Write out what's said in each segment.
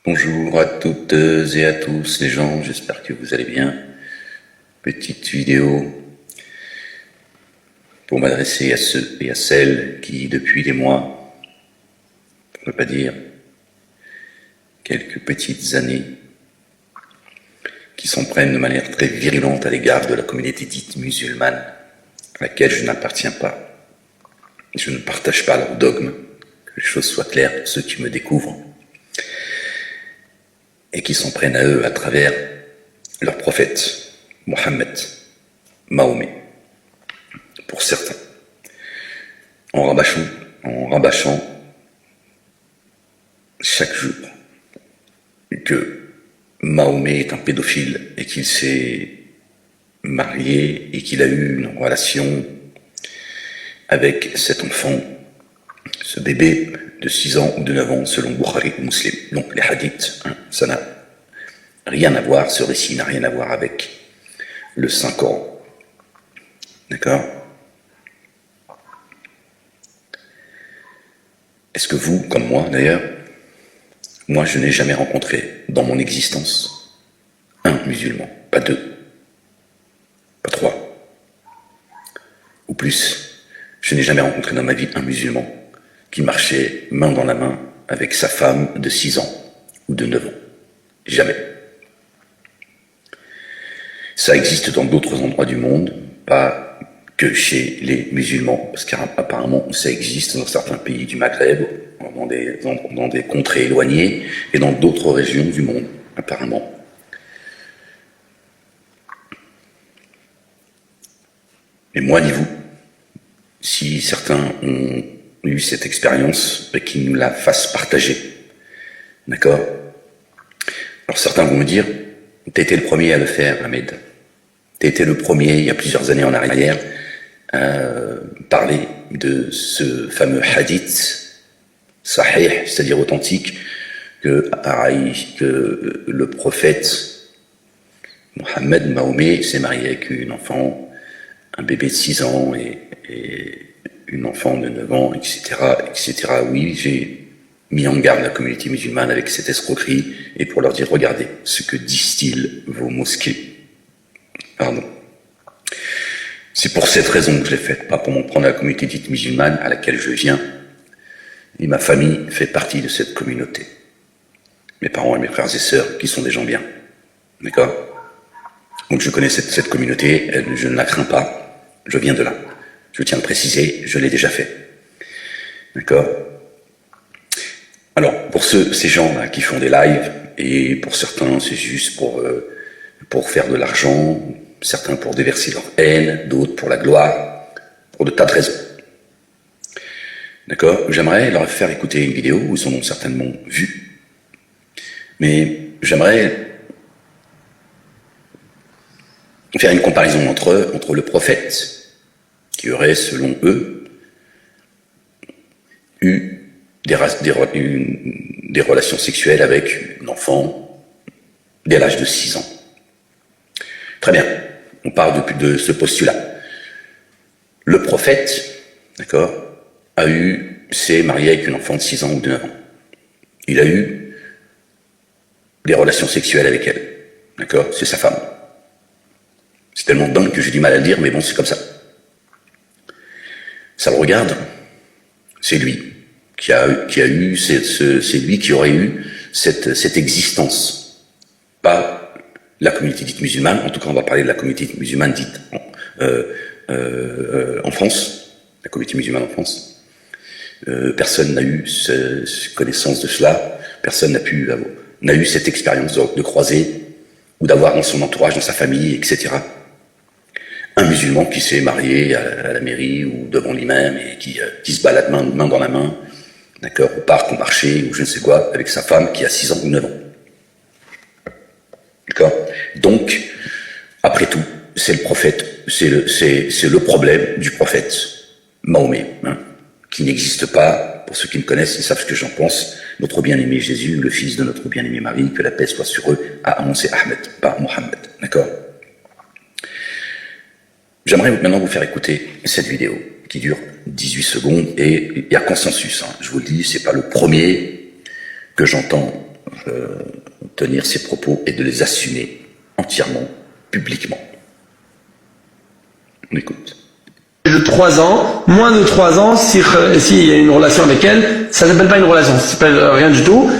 Bonjour à toutes et à tous les gens, j'espère que vous allez bien. Petite vidéo pour m'adresser à ceux et à celles qui, depuis des mois, pour ne pas dire quelques petites années, qui s'en prennent de manière très virulente à l'égard de la communauté dite musulmane, à laquelle je n'appartiens pas. Je ne partage pas leur dogme, que les choses soient claires pour ceux qui me découvrent, et qui s'en prennent à eux à travers leur prophète, Mohammed, Mahomet, pour certains, en rabâchant chaque jour que Mahomet est un pédophile et qu'il s'est marié et qu'il a eu une relation avec cet enfant, ce bébé de 6 ans ou de 9 ans selon Bukhari ou Muslim. Donc les hadiths, ça n'a rien à voir, ce récit n'a rien à voir avec le Saint-Coran. D'accord? Est-ce que vous, comme moi d'ailleurs, moi je n'ai jamais rencontré dans mon existence un musulman, pas deux, pas trois, ou plus. Je n'ai jamais rencontré dans ma vie un musulman qui marchait main dans la main avec sa femme de 6 ans ou de 9 ans. Jamais. Ça existe dans d'autres endroits du monde, pas que chez les musulmans, parce qu'apparemment ça existe dans certains pays du Maghreb, dans des contrées éloignées, et dans d'autres régions du monde, apparemment. Mais moi, ni vous, si certains ont eu cette expérience, qu'ils nous la fassent partager. D'accord? Alors certains vont me dire, t'as été le premier à le faire, Ahmed. T'as été le premier, il y a plusieurs années en arrière, à parler de ce fameux hadith sahih, c'est-à-dire authentique, que le prophète Mohammed, Mahomet, s'est marié avec une enfant, un bébé de 6 ans et une enfant de 9 ans, etc., etc. Oui, j'ai mis en garde la communauté musulmane avec cette escroquerie et pour leur dire, regardez ce que distillent vos mosquées. Pardon. C'est pour cette raison que je l'ai faite, pas pour m'en prendre à la communauté dite musulmane à laquelle je viens. Et ma famille fait partie de cette communauté. Mes parents et mes frères et sœurs qui sont des gens bien. D'accord? Donc je connais cette communauté, je ne la crains pas, je viens de là. Je tiens à le préciser, je l'ai déjà fait. D'accord? Alors, pour ces gens-là qui font des lives, et pour certains c'est juste pour faire de l'argent, certains pour déverser leur haine, d'autres pour la gloire, pour de tas de raisons. D'accord? J'aimerais leur faire écouter une vidéo, où ils en ont certainement vu, mais j'aimerais faire une comparaison entre le prophète, qui aurait, selon eux, eu des relations sexuelles avec une enfant dès l'âge de 6 ans. Très bien, on part de ce postulat. Le prophète, d'accord, s'est marié avec une enfant de 6 ans ou de 9 ans. Il a eu des relations sexuelles avec elle, d'accord, c'est sa femme. C'est tellement dingue que j'ai du mal à le dire, mais bon, c'est comme ça. Ça le regarde, c'est lui qui a eu, c'est lui qui aurait eu cette existence. Pas la communauté dite musulmane, en tout cas on va parler de la communauté musulmane dite en France, la communauté musulmane en France. Personne n'a eu connaissance de cela, personne n'a eu cette expérience de croiser, ou d'avoir dans son entourage, dans sa famille, etc. Un musulman qui s'est marié à la mairie ou devant l'imam et qui se balade main dans la main, d'accord, au parc, au marché ou je ne sais quoi, avec sa femme qui a 6 ans ou 9 ans. D'accord? Donc, après tout, c'est le prophète, c'est le problème du prophète Mahomet, qui n'existe pas. Pour ceux qui me connaissent, ils savent ce que j'en pense. Notre bien-aimé Jésus, le fils de notre bien-aimé Marie, que la paix soit sur eux, a annoncé Ahmed, pas Mohammed. D'accord? J'aimerais maintenant vous faire écouter cette vidéo qui dure 18 secondes et il y a consensus. Je vous le dis, c'est pas le premier que j'entends tenir ses propos et de les assumer entièrement, publiquement. On écoute. De 3 ans, moins de 3 ans, s'il y a une relation avec elle, ça s'appelle pas une relation, ça s'appelle rien du tout.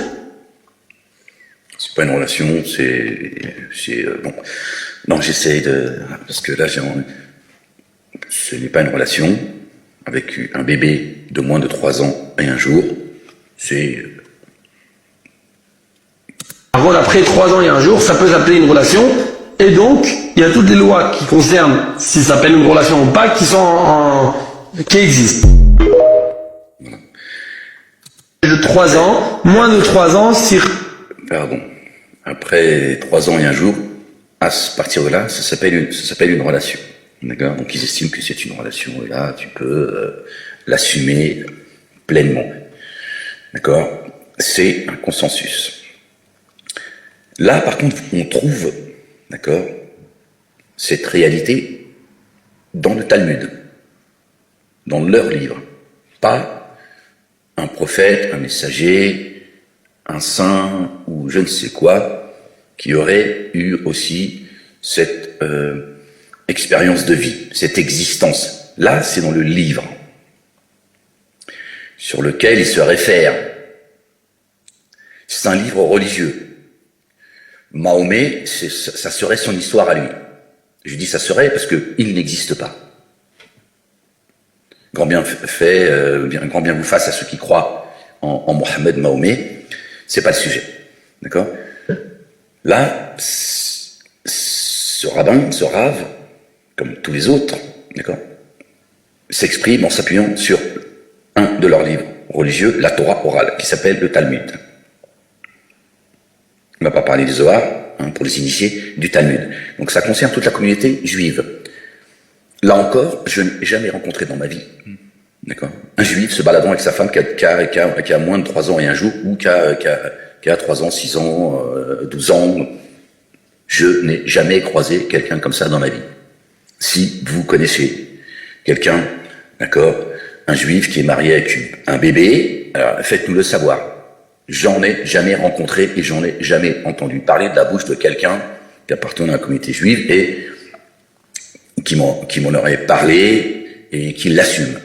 C'est pas une relation, bon. Non, j'essaye parce que là, ce n'est pas une relation avec un bébé de moins de 3 ans et un jour. Par contre, après 3 ans et un jour, ça peut s'appeler une relation. Et donc, il y a toutes les lois qui concernent si ça s'appelle une relation ou pas, qui existent. Voilà. De 3 ans, moins de 3 ans, Pardon. Après 3 ans et un jour, à partir de là, ça s'appelle une relation. D'accord? Donc ils estiment que c'est une relation, et là, tu peux l'assumer pleinement. D'accord? C'est un consensus. Là, par contre, on trouve, d'accord, cette réalité dans le Talmud, dans leur livre. Pas un prophète, un messager, un saint ou je ne sais quoi, qui aurait eu aussi cette expérience de vie, cette existence. Là, c'est dans le livre sur lequel il se réfère. C'est un livre religieux. Mahomet, ça serait son histoire à lui. Je dis ça serait parce qu'il n'existe pas. Grand bien vous fasse à ceux qui croient en Mohammed Mahomet, c'est pas le sujet. D'accord? Là, ce rabbin, ce rave, comme tous les autres, d'accord, s'exprime en s'appuyant sur un de leurs livres religieux, la Torah orale, qui s'appelle le Talmud. On ne va pas parler du Zohar, pour les initiés, du Talmud. Donc ça concerne toute la communauté juive. Là encore, je n'ai jamais rencontré dans ma vie, d'accord, un juif se baladant avec sa femme qui a moins de 3 ans et un jour, ou qui a 3 ans, 6 ans, 12 ans. Je n'ai jamais croisé quelqu'un comme ça dans ma vie. Si vous connaissez quelqu'un, d'accord, un juif qui est marié avec un bébé, alors faites-nous le savoir. J'en ai jamais rencontré et j'en ai jamais entendu parler de la bouche de quelqu'un qui appartenait à la communauté juive et qui m'en aurait parlé et qui l'assume.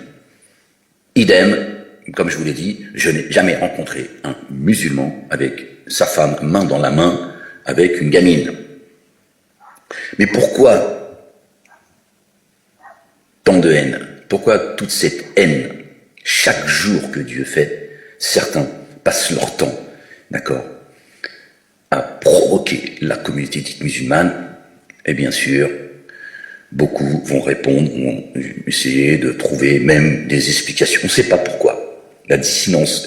Idem, comme je vous l'ai dit, je n'ai jamais rencontré un musulman avec sa femme main dans la main avec une gamine. Mais pourquoi tant de haine? Pourquoi toute cette haine? Chaque jour que Dieu fait, certains passent leur temps, d'accord, à provoquer la communauté dite musulmane, et bien sûr, beaucoup vont répondre, vont essayer de trouver même des explications. On ne sait pas pourquoi. La dissonance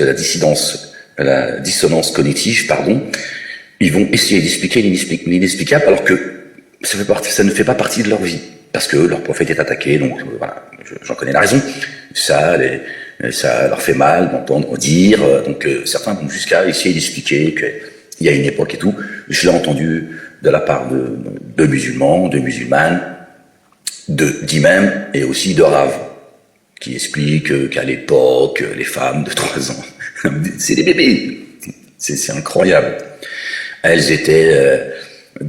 cognitive, pardon, ils vont essayer d'expliquer l'inexplicable alors que ça ne fait pas partie de leur vie. Parce que leur prophète est attaqué, donc voilà, j'en connais la raison. Ça leur fait mal d'entendre dire, donc certains vont jusqu'à essayer d'expliquer qu'il y a une époque et tout. Je l'ai entendu de la part de musulmans, de musulmanes, d'imams et aussi de raves, qui expliquent qu'à l'époque, les femmes de 3 ans, c'est des bébés, c'est incroyable. Elles étaient,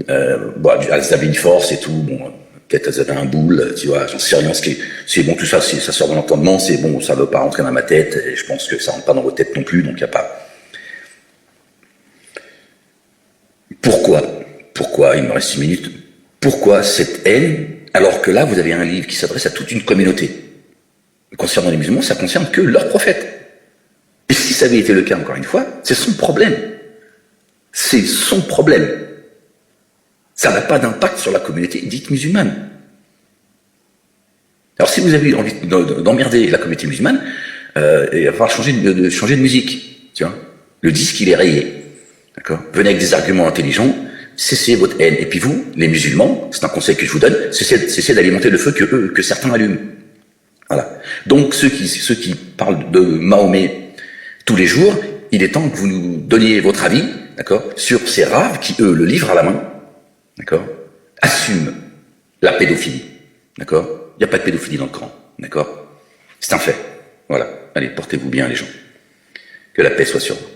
elles avaient une force et tout, bon, peut-être elles avaient un boule, tu vois, j'en sais rien, c'est bon, tout ça, ça sort de l'entendement, c'est bon, ça ne veut pas rentrer dans ma tête, et je pense que ça ne rentre pas dans votre tête non plus, donc il n'y a pas. Pourquoi, il me reste 6 minutes, pourquoi cette haine, alors que là, vous avez un livre qui s'adresse à toute une communauté. Concernant les musulmans, ça concerne que leur prophète. Et si ça avait été le cas, encore une fois, c'est son problème. C'est son problème. Ça n'a pas d'impact sur la communauté dite musulmane. Alors si vous avez envie d'emmerder la communauté musulmane, il va falloir changer de musique. Tu vois, le disque, il est rayé. D'accord ? Venez avec des arguments intelligents, cessez votre haine. Et puis vous, les musulmans, c'est un conseil que je vous donne, cessez d'alimenter le feu que certains allument. Voilà. Donc ceux qui parlent de Mahomet tous les jours, il est temps que vous nous donniez votre avis, d'accord, sur ces raves qui, eux, le livrent à la main, d'accord, assument la pédophilie, d'accord. Il n'y a pas de pédophilie dans le Coran, d'accord. C'est un fait. Voilà. Allez, portez-vous bien, les gens. Que la paix soit sur vous.